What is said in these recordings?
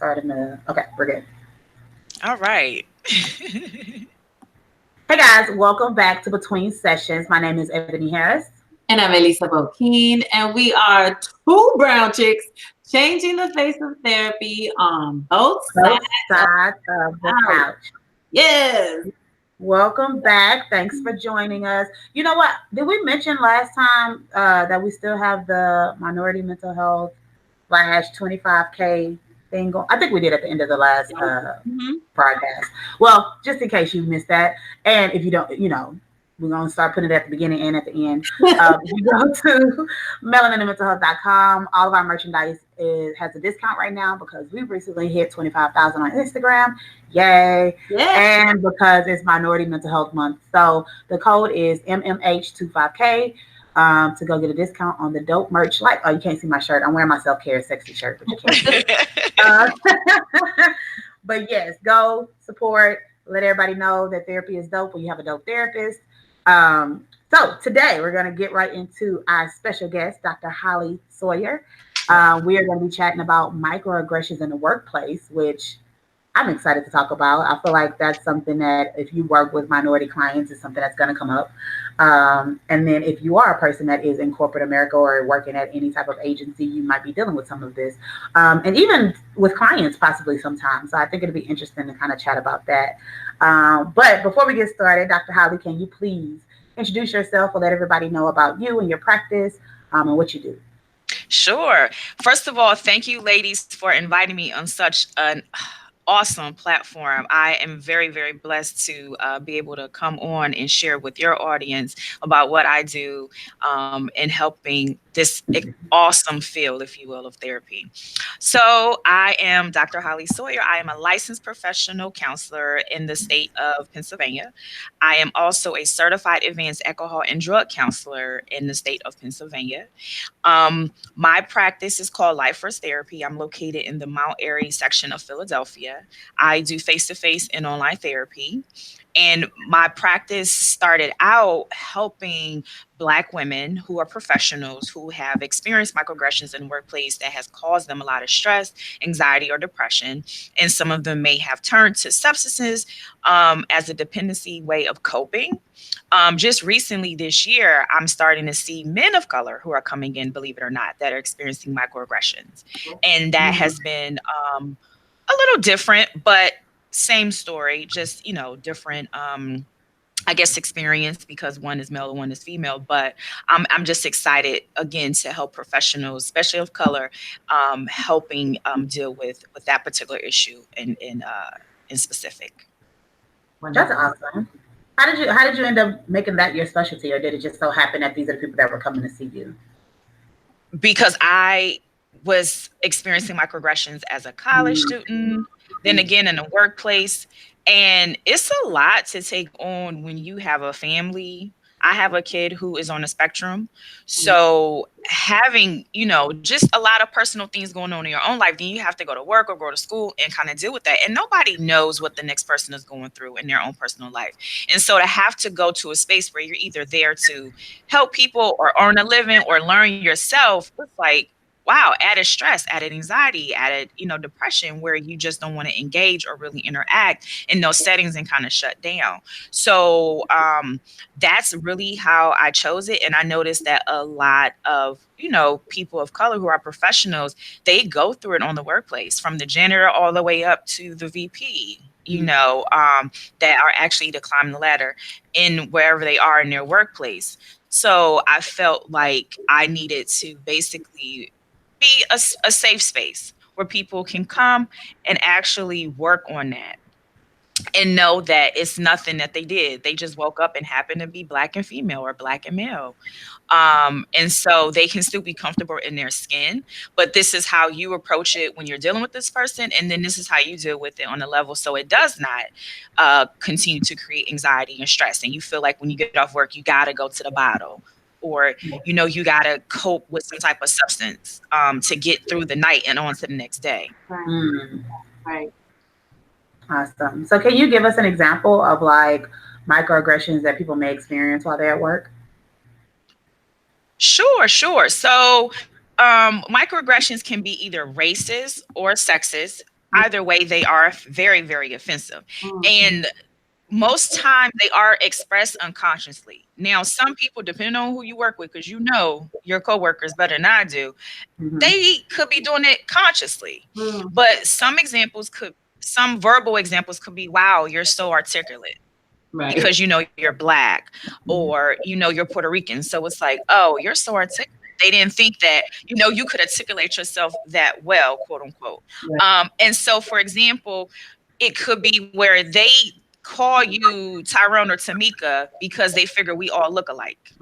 starting to. Okay, we're good. All right. Hey guys, welcome back to Between Sessions. My name is Ebony Harris. And I'm Elisa Bokeen, and we are two brown chicks changing the face of therapy on both Both sides of sides of the the house. couch. Yes. Welcome back. Thanks for joining us. You know what? Did we mention last time that we still have the minority mental health /25K thing going? I think we did at the end of the last Mm-hmm. broadcast. Well, just in case you missed that, and if you don't, we're going to start putting it at the beginning and at the end. If you go to melaninandmentalhealth.com, all of our merchandise has a discount right now because we recently hit 25,000 on Instagram. Yay. Yeah. And because it's Minority Mental Health Month. So the code is MMH25K to go get a discount on the dope merch. Like, oh, you can't see my shirt. I'm wearing my self-care sexy shirt, but you can't see it. But yes, go support. Let everybody know that therapy is dope when you have a dope therapist. So today we're going to get right into our special guest, Dr. Holly Sawyer. We are going to be chatting about microaggressions in the workplace, which I'm excited to talk about. I feel like that's something that if you work with minority clients, is something that's going to come up. And then if you are a person that is in corporate America or working at any type of agency, you might be dealing with some of this. And even with clients, possibly sometimes. So I think it'll be interesting to kind of chat about that. But before we get started, Dr. Holly, can you please introduce yourself or let everybody know about you and your practice and what you do? Sure. First of all, thank you, ladies, for inviting me on such an awesome platform. I am very, very blessed to be able to come on and share with your audience about what I do in helping this awesome field, if you will, of therapy. So I am Dr. Holly Sawyer. I am a licensed professional counselor in the state of Pennsylvania. I am also a certified advanced alcohol and drug counselor in the state of Pennsylvania. My practice is called Life First Therapy. I'm located in the Mount Airy section of Philadelphia. I do face-to-face and online therapy. And my practice started out helping Black women who are professionals who have experienced microaggressions in the workplace that has caused them a lot of stress, anxiety, or depression. And some of them may have turned to substances as a dependency way of coping. Just recently this year, I'm starting to see men of color who are coming in, believe it or not, that are experiencing microaggressions. And that has been a little different, but same story, just, different, I guess, experience because one is male and one is female. But I'm just excited, again, to help professionals, especially of color, helping deal with that particular issue in specific. That's awesome. How did you end up making that your specialty, or did it just so happen that these are the people that were coming to see you? Because I was experiencing microaggressions as a college student, then again in the workplace. And it's a lot to take on when you have a family. I have a kid who is on the spectrum. So having, just a lot of personal things going on in your own life, then you have to go to work or go to school and kind of deal with that. And nobody knows what the next person is going through in their own personal life. And so to have to go to a space where you're either there to help people or earn a living or learn yourself, it's like, wow, added stress, added anxiety, added, depression, where you just don't want to engage or really interact in those settings and kind of shut down. So that's really how I chose it. And I noticed that a lot of, people of color who are professionals, they go through it on the workplace, from the janitor all the way up to the VP, that are actually to climb the ladder in wherever they are in their workplace. So I felt like I needed to basically be a safe space where people can come and actually work on that and know that it's nothing that they did. They just woke up and happened to be Black and female or Black and male. And so they can still be comfortable in their skin, but this is how you approach it when you're dealing with this person. And then this is how you deal with it on a level so it does not continue to create anxiety and stress. And you feel like when you get off work, you got to go to the bottle, or, you got to cope with some type of substance to get through the night and on to the next day. Right. Awesome. So can you give us an example of like microaggressions that people may experience while they're at work? Sure. So microaggressions can be either racist or sexist. either way, they are very, very offensive. And most time they are expressed unconsciously. Now, some people, depending on who you work with, because you know your coworkers better than I do, they could be doing it consciously. But some verbal examples could be, wow, you're so articulate. Right. Because you know you're Black, or you know you're Puerto Rican. So it's like, oh, you're so articulate. They didn't think that, you know, you could articulate yourself that well, quote unquote. Right. And so, for example, it could be where they call you Tyrone or Tamika because they figure we all look alike,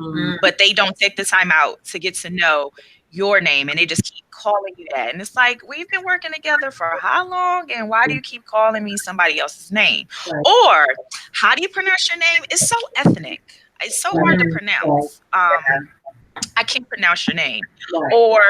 but they don't take the time out to get to know your name, and they just keep calling you that. And it's like, we've been working together for how long, and why do you keep calling me somebody else's name? Right. Or how do you pronounce your name? It's so ethnic. It's so hard to pronounce. I can't pronounce your name. Right. Or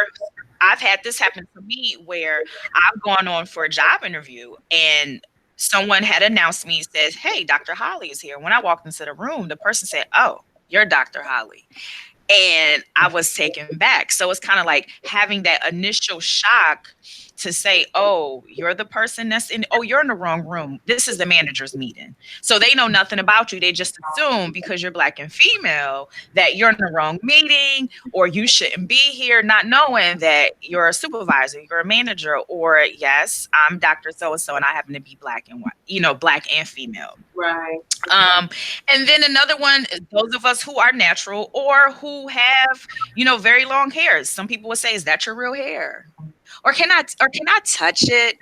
I've had this happen to me where I've gone on for a job interview and someone had announced me, says, hey, Dr. Holly is here. When I walked into the room, the person said, oh, you're Dr. Holly. And I was taken back. So it's kind of like having that initial shock to say, oh, you're the person you're in the wrong room. This is the manager's meeting. So they know nothing about you. They just assume because you're Black and female that you're in the wrong meeting, or you shouldn't be here, not knowing that you're a supervisor, you're a manager, or yes, I'm Dr. So-and-so and I happen to be Black and white, you know, Black and female. Right. And then another one, those of us who are natural or who have, you know, very long hairs. Some people would say, is that your real hair? Or can I touch it?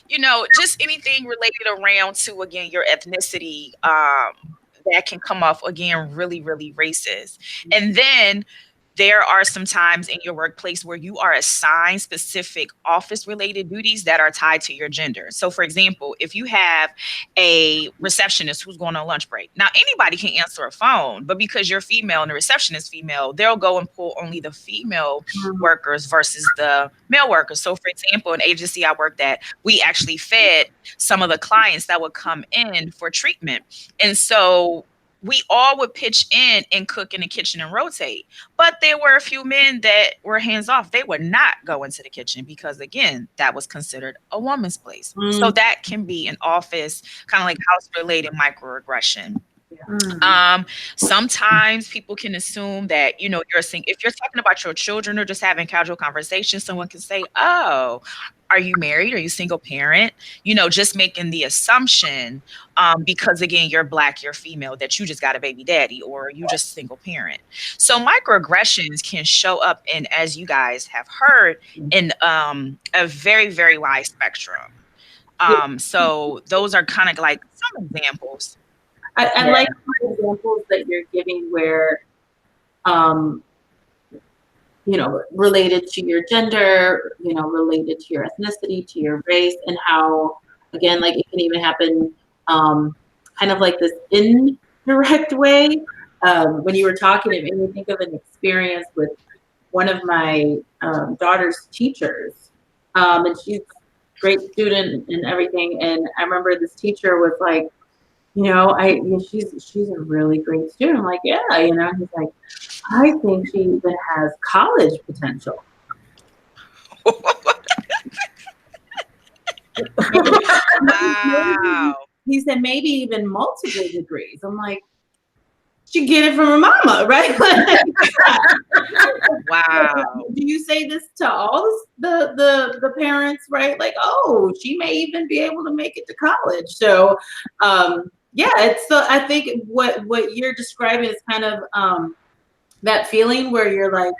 You know, just anything related around to, again, your ethnicity, that can come off, again, really, really racist. And then there are some times in your workplace where you are assigned specific office-related duties that are tied to your gender. So, for example, if you have a receptionist who's going on lunch break, now anybody can answer a phone, but because you're female and the receptionist is female, they'll go and pull only the female workers versus the male workers. So, for example, an agency I worked at, we actually fed some of the clients that would come in for treatment. And so we all would pitch in and cook in the kitchen and rotate. But there were a few men that were hands off. They would not go into the kitchen because, again, that was considered a woman's place. So that can be an office, kind of like house-related microaggression. Sometimes people can assume that, you know, if you're talking about your children or just having casual conversations, someone can say, oh, are you married? Are you single parent? You know, just making the assumption because, again, you're Black, you're female, that you just got a baby daddy or you just single parent. So microaggressions can show up in, as you guys have heard, in a very, very wide spectrum. So those are kind of like some examples. I like the examples that you're giving where, you know, related to your gender, you know, related to your ethnicity, to your race, and how, again, like it can even happen kind of like this indirect way. When you were talking, it made me think of an experience with one of my daughter's teachers. And she's a great student and everything. And I remember this teacher was like, you know, she's a really great student. I'm like, yeah, you know, he's like, I think she even has college potential. Wow. He said maybe even multiple degrees. I'm like, she get it from her mama, right? Wow. Do you say this to all the parents, right? Like, oh, she may even be able to make it to college. So, yeah, I think what you're describing is kind of that feeling where you're like,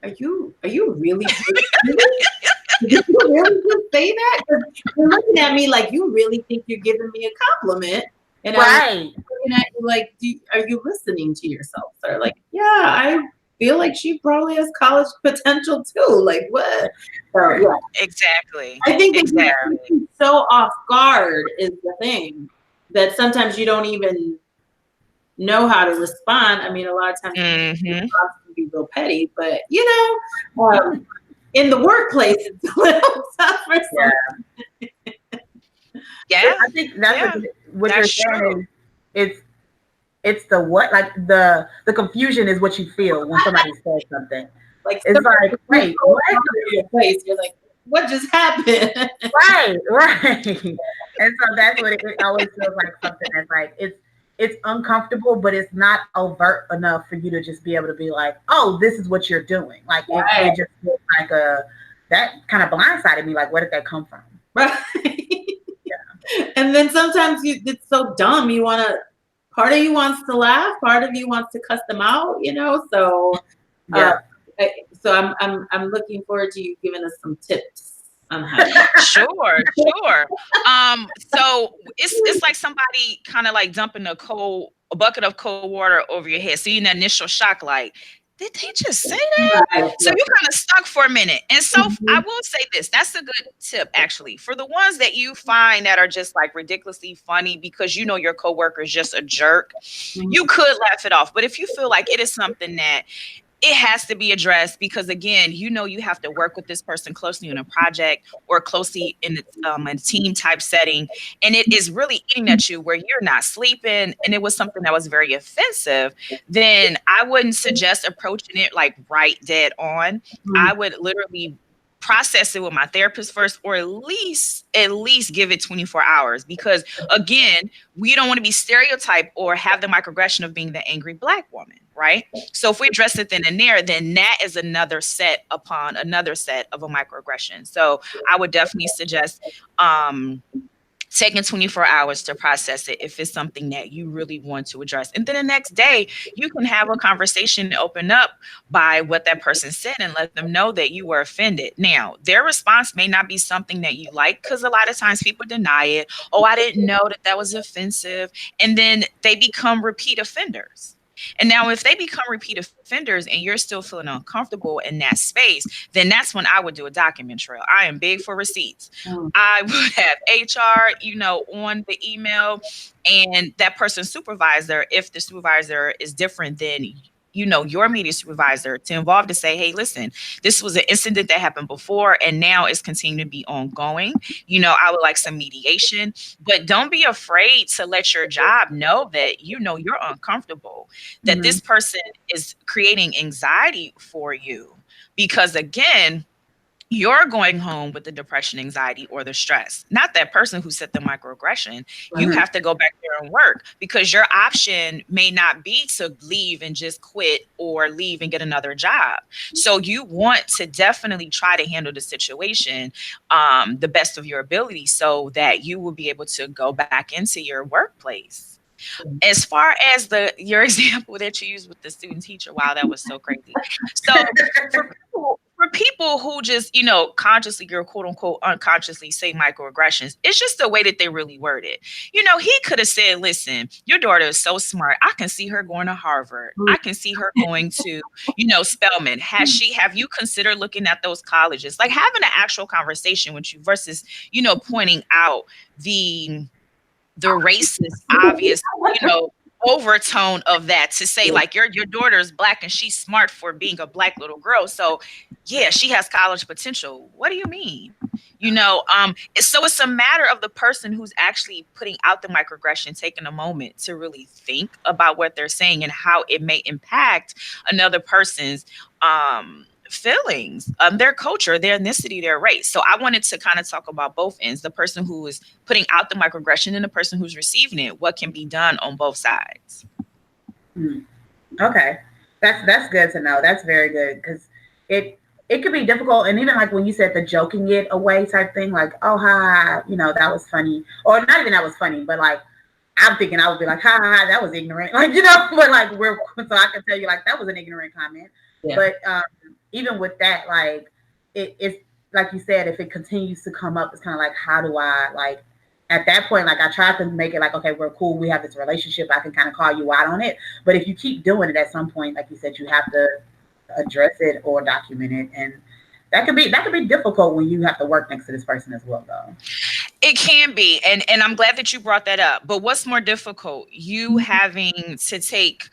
are you really? Did you really just say that? You're looking at me like you really think you're giving me a compliment, and I'm looking at you like, are you listening to yourself, sir? Like, yeah, I feel like she probably has college potential too. Like, what? So, yeah, exactly. I think exactly. So off guard is the thing that sometimes you don't even know how to respond. I mean, a lot of times response can be real petty, but you know, in the workplace, it's a little tougher. Yeah, I think that's what you're saying. It's the what, like the confusion is what you feel when somebody says something. Like it's like, wait, what? You're like, what just happened? Right. And so that's what it always feels like, something that's like it's uncomfortable, but it's not overt enough for you to just be able to be like, oh, this is what you're doing. Like it just feels like that kind of blindsided me. Like, where did that come from? Right. Yeah. And then sometimes it's so dumb. Part of you wants to laugh, part of you wants to cuss them out, So, yeah. I'm looking forward to you giving us some tips on how. Sure. So it's like somebody kind of like dumping a bucket of cold water over your head. So you in that initial shock, like, did they just say that? Right. So you kind of stuck for a minute. And so I will say this, that's a good tip, actually, for the ones that you find that are just like ridiculously funny because your coworker is just a jerk. You could laugh it off. But if you feel like it is something that it has to be addressed, because again, you have to work with this person closely in a project or closely in a team type setting, and it is really eating at you where you're not sleeping, and it was something that was very offensive, then I wouldn't suggest approaching it like right dead on. I would literally process it with my therapist first, or at least give it 24 hours, because again, we don't want to be stereotyped or have the microaggression of being the angry Black woman, right? So if we address it then and there, then that is another set upon another set of a microaggression. So I would definitely suggest taking 24 hours to process it if it's something that you really want to address. And then the next day, you can have a conversation and open up by what that person said and let them know that you were offended. Now, their response may not be something that you like, because a lot of times people deny it. Oh, I didn't know that was offensive. And then they become repeat offenders. And now if they become repeat offenders and you're still feeling uncomfortable in that space, then that's when I would do a document trail. I am big for receipts. I would have HR, on the email, and that person's supervisor, if the supervisor is different than your immediate supervisor, to involve to say, hey, listen, this was an incident that happened before and now it's continuing to be ongoing. I would like some mediation, but don't be afraid to let your job know that, you're uncomfortable, that this person is creating anxiety for you, because again, you're going home with the depression, anxiety, or the stress, not that person who set the microaggression. You have to go back there and work, because your option may not be to leave and just quit or leave and get another job. So you want to definitely try to handle the situation the best of your ability, so that you will be able to go back into your workplace. As far as your example that you used with the student teacher, wow, that was so crazy. So for people who just, consciously or quote unquote unconsciously say microaggressions, it's just the way that they really word it. He could have said, listen, your daughter is so smart. I can see her going to Harvard. I can see her going to, Spelman. Have you considered looking at those colleges? Like having an actual conversation with you versus, pointing out the racist, obvious, overtone of that, to say like your daughter is Black and she's smart for being a Black little girl. So yeah, she has college potential. What do you mean? So it's a matter of the person who's actually putting out the microaggression taking a moment to really think about what they're saying and how it may impact another person's feelings, their culture, their ethnicity, their race. So I wanted to kind of talk about both ends, the person who is putting out the microaggression and the person who's receiving it, what can be done on both sides. Okay. That's good to know. That's very good, because it could be difficult. And even like when you said the joking it away type thing, like, oh, ha, that was funny. Or not even that was funny, but like, I'm thinking I would be like, ha, ha, ha, that was ignorant. Like, but like so I can tell you like, that was an ignorant comment. Yeah. But even with that, like, it's like you said, if it continues to come up, it's kind of like, how do I, like, at that point, like, I tried to make it like, okay, we're cool, we have this relationship, I can kind of call you out on it. But if you keep doing it, at some point, like you said, you have to address it or document it. And that could be difficult when you have to work next to this person as well, though. It can be. And I'm glad that you brought that up. But what's more difficult, you having to take,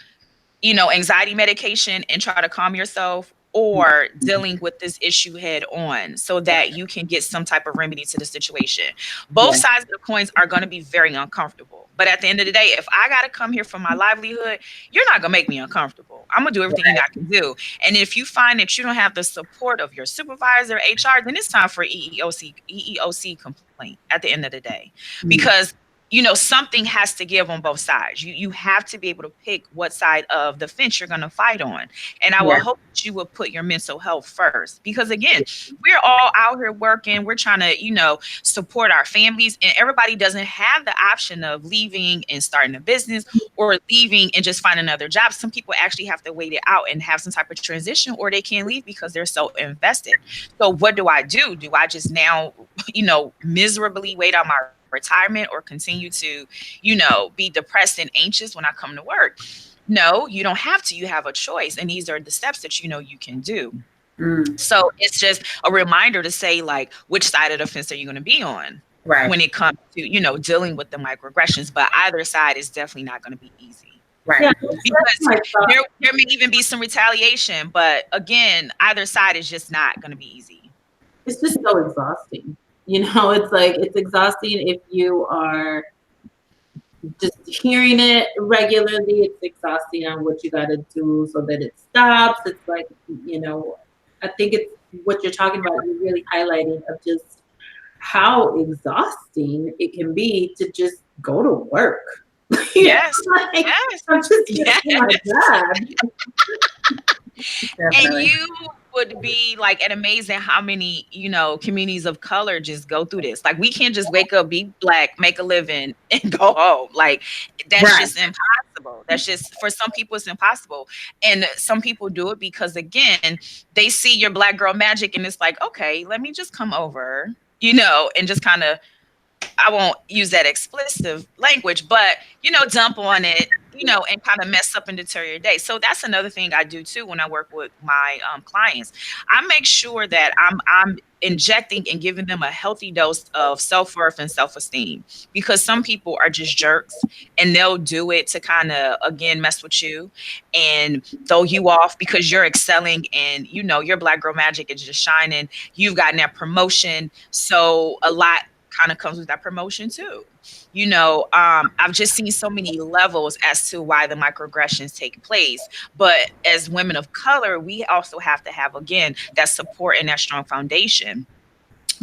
anxiety medication and try to calm yourself, or dealing with this issue head on so that you can get some type of remedy to the situation. Both sides of the coins are going to be very uncomfortable. But at the end of the day, if I got to come here for my livelihood, you're not going to make me uncomfortable. I'm going to do everything I can do. And if you find that you don't have the support of your supervisor, HR, then it's time for EEOC complaint at the end of the day. Because something has to give on both sides. You have to be able to pick what side of the fence you're going to fight on. And I will hope that you will put your mental health first. Because again, we're all out here working. We're trying to, support our families. And everybody doesn't have the option of leaving and starting a business or leaving and just find another job. Some people actually have to wait it out and have some type of transition, or they can't leave because they're so invested. So what do I do? Do I just now, miserably wait on my retirement or continue to, be depressed and anxious when I come to work? No, you don't have to. You have a choice. And these are the steps that you can do. So it's just a reminder to say, like, which side of the fence are you going to be on when it comes to, dealing with the microaggressions. But either side is definitely not going to be easy. Right. Because there may even be some retaliation. But again, either side is just not going to be easy. It's just so exhausting. It's like, it's exhausting if you are just hearing it regularly. It's exhausting on what you got to do so that it stops. It's like, I think it's what you're talking about. You're really highlighting of just how exhausting it can be to just go to work. Yes. I'm just getting my job. And you would be like amazing how many, communities of color just go through this. Like, we can't just wake up, be Black, make a living, and go home. Like, that's just impossible. That's just, for some people, it's impossible. And some people do it because, again, they see your Black girl magic and it's like, okay, let me just come over, and just kind of, I won't use that explicit language, but, dump on it, and kind of mess up and deter your day. So that's another thing I do too when I work with my clients. I make sure that I'm injecting and giving them a healthy dose of self-worth and self-esteem, because some people are just jerks and they'll do it to kind of, again, mess with you and throw you off because you're excelling and, your Black girl magic is just shining. You've gotten that promotion. So a lot kind of comes with that promotion too. I've just seen so many levels as to why the microaggressions take place. But as women of color, we also have to have, again, that support and that strong foundation,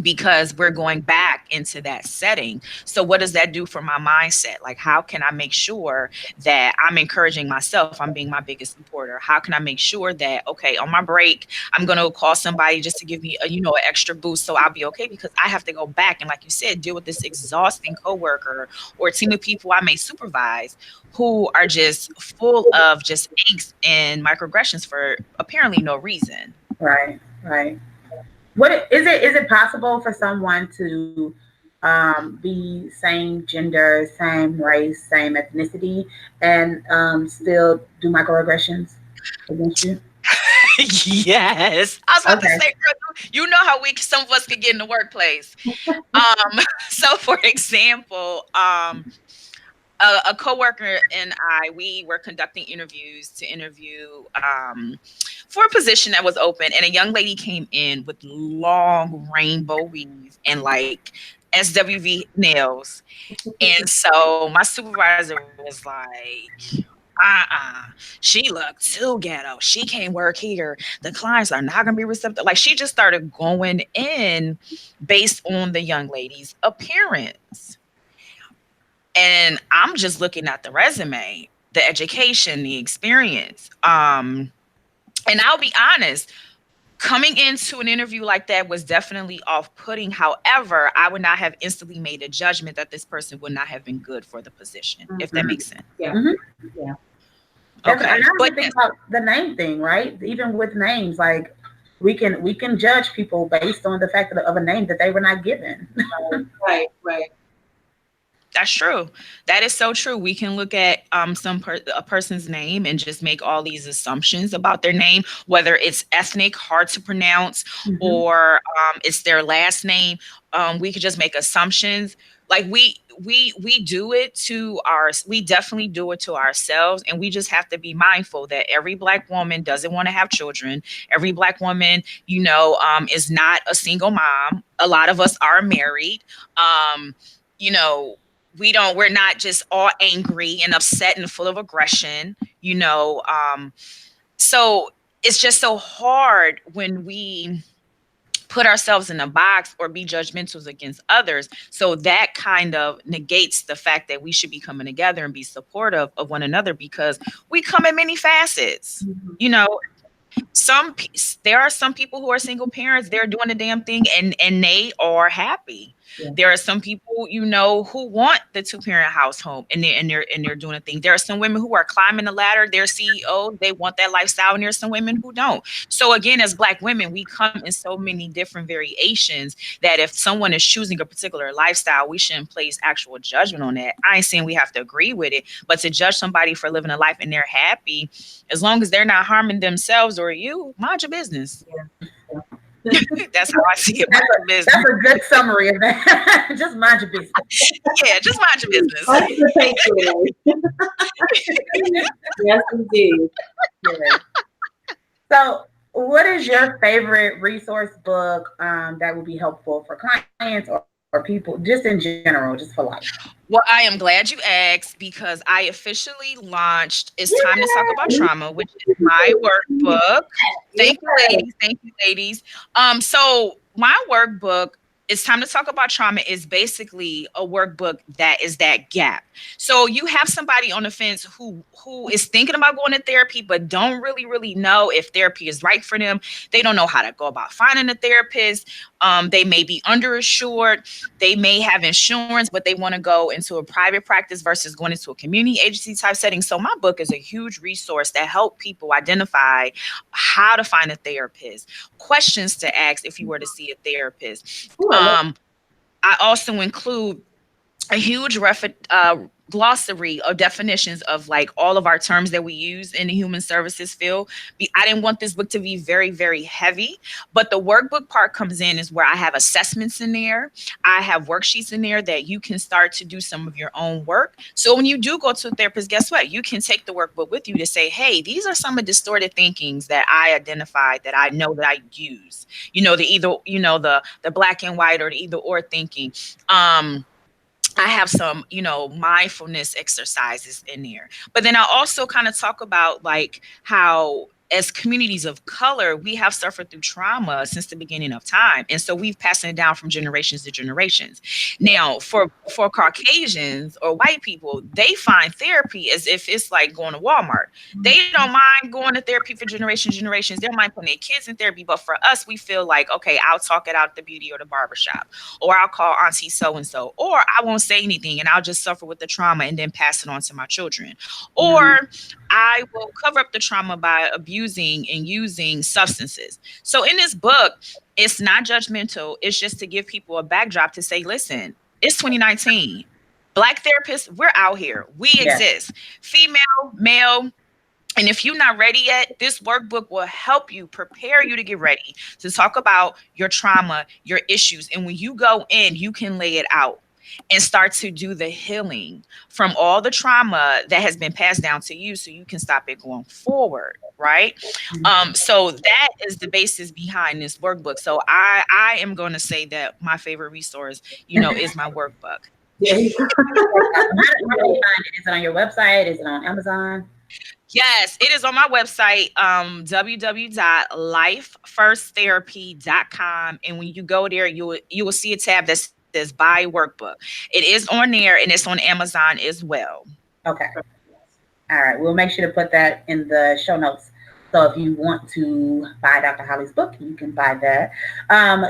because we're going back into that setting. So what does that do for my mindset? Like, how can I make sure that I'm encouraging myself? I'm being my biggest supporter. How can I make sure that, okay, on my break, I'm going to call somebody just to give me an extra boost so I'll be okay, because I have to go back and, like you said, deal with this exhausting coworker or team of people I may supervise who are just full of just angst and microaggressions for apparently no reason. Right. What is it possible for someone to be same gender, same race, same ethnicity, and still do microaggressions against you? Yes. I was about to say, you know how some of us could get in the workplace. So for example, a coworker and we were conducting interviews to interview for a position that was open, and a young lady came in with long rainbow weave and like SWV nails. And so my supervisor was like, she looked too ghetto. She can't work here. The clients are not going to be receptive. Like, she just started going in based on the young lady's appearance. And I'm just looking at the resume, the education, the experience. And I'll be honest, coming into an interview like that was definitely off-putting. However, I would not have instantly made a judgment that this person would not have been good for the position, if that makes sense. Yeah. Yeah. Okay. And I would think about the name thing, right? Even with names, like we can judge people based on the fact of a name that they were not given. Right. That's true. That is so true. We can look at a person's name and just make all these assumptions about their name, whether it's ethnic, hard to pronounce, Mm-hmm. or it's their last name. We could just make assumptions. Like we do it to we definitely do it to ourselves, and we just have to be mindful that every Black woman doesn't want to have children. Every Black woman, is not a single mom. A lot of us are married. Um, you know we're not just all angry and upset and full of aggression. So it's just so hard when we put ourselves in a box or be judgmentals against others. So that kind of negates the fact that we should be coming together and be supportive of one another, because we come in many facets. Mm-hmm. you know there are some people who are single parents. They're doing the damn thing, and they are happy. Yeah. There are some people, who want the two-parent household, and they're doing a thing. There are some women who are climbing the ladder. They're CEOs. They want that lifestyle, and there's some women who don't. So again, as Black women, we come in so many different variations that if someone is choosing a particular lifestyle, we shouldn't place actual judgment on that. I ain't saying we have to agree with it, but to judge somebody for living a life and they're happy, as long as they're not harming themselves or you, mind your business. Yeah. That's how I see it. Mind your business. That's a good summary of that. Just mind your business. Yeah, just mind your business. That's the takeaway. Yes, indeed. Yeah. So, what is your favorite resource book that would be helpful for clients or people, just in general, just for life? Well, I am glad you asked, because I officially launched It's Time to Talk About Trauma, which is my workbook. Thank you, ladies. Thank you, ladies. So my workbook, It's Time to Talk About Trauma, is basically a workbook that is that gap. So you have somebody on the fence who is thinking about going to therapy, but don't really know if therapy is right for them. They don't know how to go about finding a therapist. They may be underinsured. They may have insurance, but they want to go into a private practice versus going into a community agency type setting. So my book is a huge resource that help people identify how to find a therapist, questions to ask if you were to see a therapist. I also include a huge glossary of definitions of like all of our terms that we use in the human services field. I didn't want this book to be very, very heavy, but the workbook part comes in is where I have assessments in there. I have worksheets in there that you can start to do some of your own work. So when you do go to a therapist, guess what? You can take the workbook with you to say, hey, these are some of the distorted thinkings that I identified that I know that I use. The black and white or the either or thinking. I have some, mindfulness exercises in there. But then I also kind of talk about like how as communities of color, we have suffered through trauma since the beginning of time. And so we've passed it down from generations to generations. Now, for Caucasians or white people, they find therapy as if it's like going to Walmart. They don't mind going to therapy for generations. They don't mind putting their kids in therapy. But for us, we feel like, okay, I'll talk it out at the beauty or the barbershop, or I'll call auntie so-and-so, or I won't say anything and I'll just suffer with the trauma and then pass it on to my children. Or I will cover up the trauma by abusing and using substances. So in this book, it's not judgmental. It's just to give people a backdrop to say, listen, it's 2019. Black therapists, we're out here. We exist. Female, male. And if you're not ready yet, this workbook will help you, prepare you to get ready to talk about your trauma, your issues. And when you go in, you can lay it out and start to do the healing from all the trauma that has been passed down to you so you can stop it going forward, right? So that is the basis behind this workbook. So I am going to say that my favorite resource, is my workbook. Yeah. How do you find it? Is it on your website? Is it on Amazon? Yes, it is on my website, www.lifefirstTherapy.com. And when you go there, you will see a tab that says buy workbook. It is on there and it's on Amazon as well. Okay. All right. We'll make sure to put that in the show notes. So if you want to buy Dr. Holly's book, you can buy that.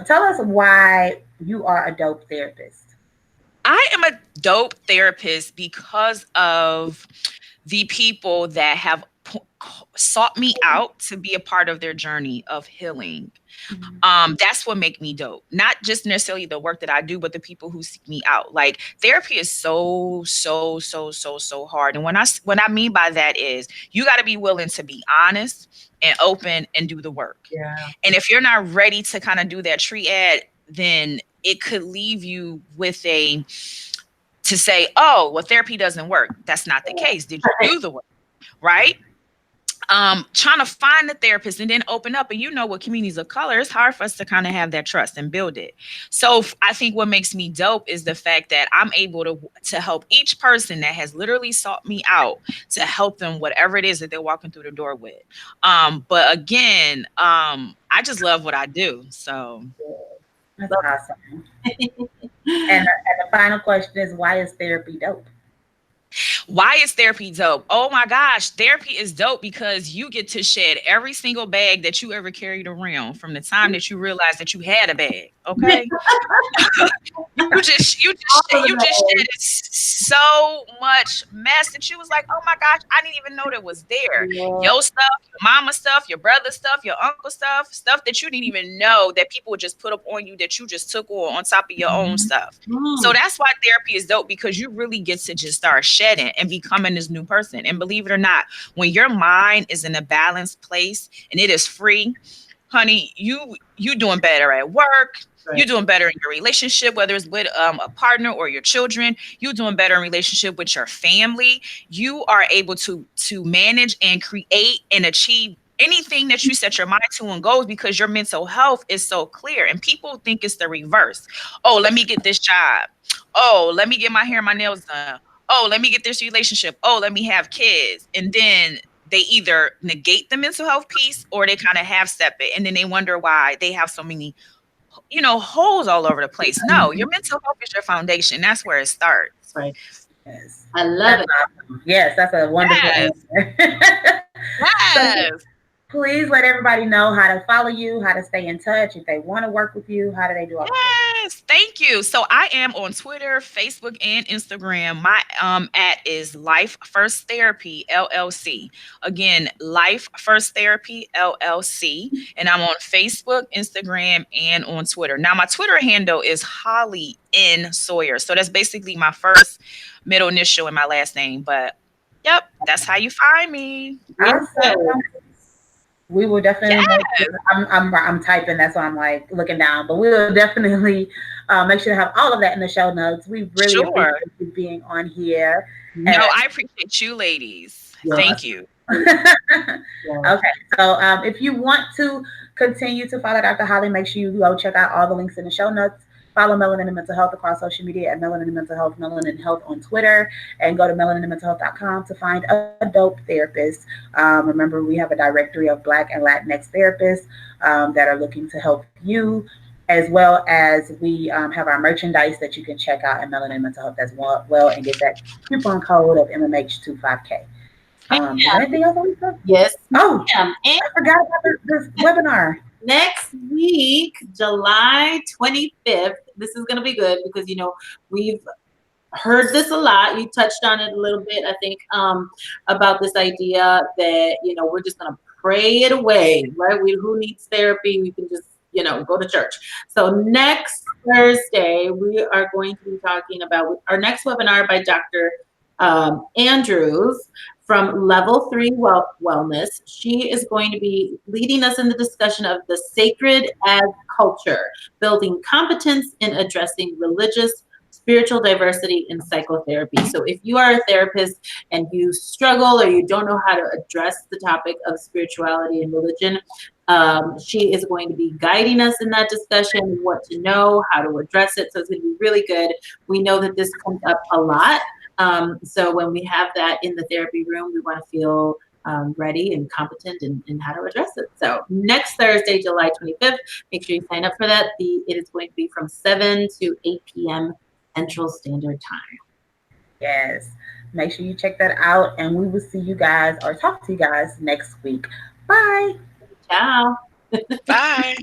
Tell us why you are a dope therapist. I am a dope therapist because of the people that have sought me out to be a part of their journey of healing. That's what make me dope. Not just necessarily the work that I do, but the people who seek me out. Like, therapy is so hard. And what I mean by that is you got to be willing to be honest and open and do the work. Yeah. And if you're not ready to kind of do that triad, then it could leave you with to say, oh, well, therapy doesn't work. That's not the case. Did you do the work? Right? Trying to find a therapist and then open up. And with communities of color, it's hard for us to kind of have that trust and build it. So I think what makes me dope is the fact that I'm able to help each person that has literally sought me out to help them, whatever it is that they're walking through the door with. But again, I just love what I do. So that's awesome. And the final question is, why is therapy dope? Why is therapy dope? Oh my gosh, therapy is dope because you get to shed every single bag that you ever carried around from the time that you realized that you had a bag. Okay. you just shed so much mess that you was like, oh my gosh, I didn't even know that was there. Yeah. Your stuff, your mama stuff, your brother stuff, your uncle stuff that you didn't even know that people would just put up on you that you just took on top of your own stuff. So that's why therapy is dope, because you really get to just start shedding and becoming this new person. And believe it or not, when your mind is in a balanced place and it is free, honey, you doing better at work. Right. You're doing better in your relationship, whether it's with a partner or your children. You're doing better in relationship with your family. You are able to manage and create and achieve anything that you set your mind to and goals, because your mental health is so clear. And people think it's the reverse. Oh, let me get this job. Oh, let me get my hair and my nails done. Oh, let me get this relationship. Oh, let me have kids. And then they either negate the mental health piece or they kind of half-step it. And then they wonder why they have so many, holes all over the place. No, your mental health is your foundation. That's where it starts. Right. Yes. I love it. Awesome. Yes, that's a wonderful answer. Yes. So, please let everybody know how to follow you, how to stay in touch. If they want to work with you, how do they do all that? Yes, thank you. So I am on Twitter, Facebook, and Instagram. My @ is Life First Therapy LLC. Again, Life First Therapy LLC. And I'm on Facebook, Instagram, and on Twitter. Now, my Twitter handle is Holly N. Sawyer. So that's basically my first, middle initial, and my last name. But yep, that's how you find me. Awesome. We will definitely. Yes. I'm typing, that's why I'm like looking down. But we will definitely make sure to have all of that in the show notes. We really appreciate you being on here. No, I appreciate you, ladies. Yes. Thank you. Okay, so if you want to continue to follow Dr. Holly, make sure you go check out all the links in the show notes. Follow Melanin and Mental Health across social media at Melanin and Mental Health, Melanin Health on Twitter, and go to melaninandmentalhealth.com to find a dope therapist. Remember, we have a directory of Black and Latinx therapists that are looking to help you, as well as we have our merchandise that you can check out at Melanin Mental Health as well, and get that coupon code of MMH25K. Anything else? Yes. Oh, and I forgot about this webinar. Next week, July 25th, this is going to be good because, we've heard this a lot. You touched on it a little bit, I think, about this idea that, we're just going to pray it away, right? Who needs therapy? We can just, go to church. So next Thursday, we are going to be talking about our next webinar by Dr. Andrews from Level 3 Wellness. She is going to be leading us in the discussion of the sacred as culture, building competence in addressing religious, spiritual diversity in psychotherapy. So if you are a therapist and you struggle or you don't know how to address the topic of spirituality and religion, she is going to be guiding us in that discussion, what to know, how to address it. So it's going to be really good. We know that this comes up a lot. So when we have that in the therapy room, we want to feel ready and competent in how to address it. So next Thursday, July 25th, make sure you sign up for that. It is going to be from 7 to 8 p.m. Central Standard Time. Yes. Make sure you check that out, and we will see you guys or talk to you guys next week. Bye. Ciao. Bye.